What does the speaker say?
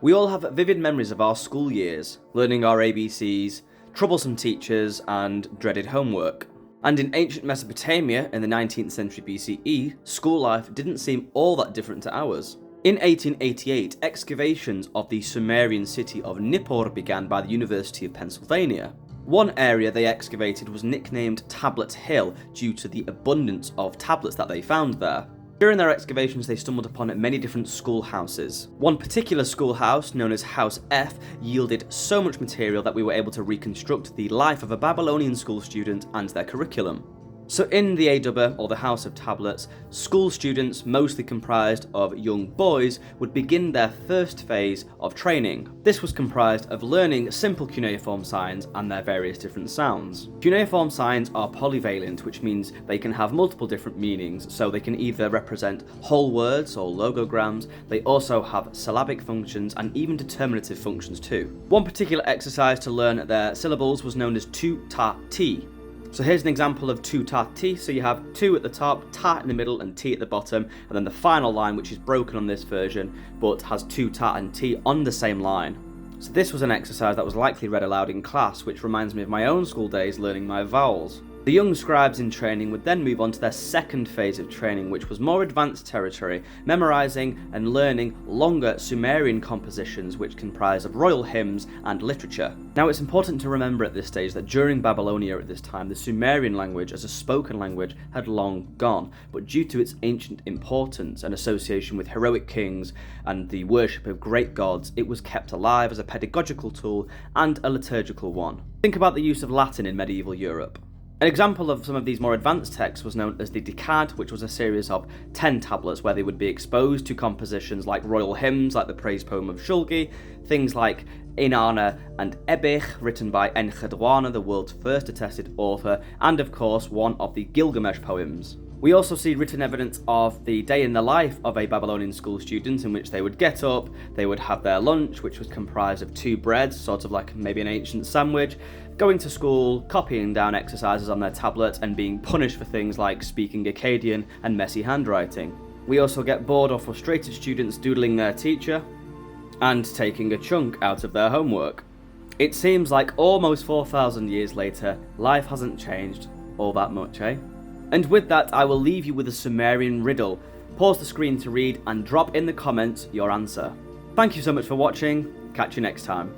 We all have vivid memories of our school years, learning our ABCs, troublesome teachers, and dreaded homework. And in ancient Mesopotamia in the 19th century BCE, school life didn't seem all that different to ours. In 1888, excavations of the Sumerian city of Nippur began by the University of Pennsylvania. One area they excavated was nicknamed Tablet Hill due to the abundance of tablets that they found there. During their excavations, they stumbled upon many different schoolhouses. One particular schoolhouse, known as House F, yielded so much material that we were able to reconstruct the life of a Babylonian school student and their curriculum. So in the Edubba, or the House of Tablets, school students, mostly comprised of young boys, would begin their first phase of training. This was comprised of learning simple cuneiform signs and their various different sounds. Cuneiform signs are polyvalent, which means they can have multiple different meanings, so they can either represent whole words or logograms. They also have syllabic functions and even determinative functions too. One particular exercise to learn their syllables was known as tu ta ti. So here's an example of tu ta ti. So you have tu at the top, ta in the middle, and ti at the bottom, and then the final line, which is broken on this version, but has tu ta and ti on the same line. So this was an exercise that was likely read aloud in class, which reminds me of my own school days learning my vowels. The young scribes in training would then move on to their second phase of training, which was more advanced territory, memorizing and learning longer Sumerian compositions which comprise of royal hymns and literature. Now it's important to remember at this stage that during Babylonia at this time, the Sumerian language as a spoken language had long gone, but due to its ancient importance and association with heroic kings and the worship of great gods, it was kept alive as a pedagogical tool and a liturgical one. Think about the use of Latin in medieval Europe. An example of some of these more advanced texts was known as the Decad, which was a series of 10 tablets where they would be exposed to compositions like royal hymns like the praise poem of Shulgi, things like Inanna and Ebich, written by Enchedwana, the world's first attested author, and of course one of the Gilgamesh poems. We also see written evidence of the day in the life of a Babylonian school student, in which they would get up, they would have their lunch, which was comprised of 2 breads, sort of like maybe an ancient sandwich, going to school, copying down exercises on their tablet, and being punished for things like speaking Akkadian and messy handwriting. We also get bored or frustrated students doodling their teacher and taking a chunk out of their homework. It seems like almost 4,000 years later, life hasn't changed all that much, eh? And with that, I will leave you with a Sumerian riddle. Pause the screen to read and drop in the comments your answer. Thank you so much for watching. Catch you next time.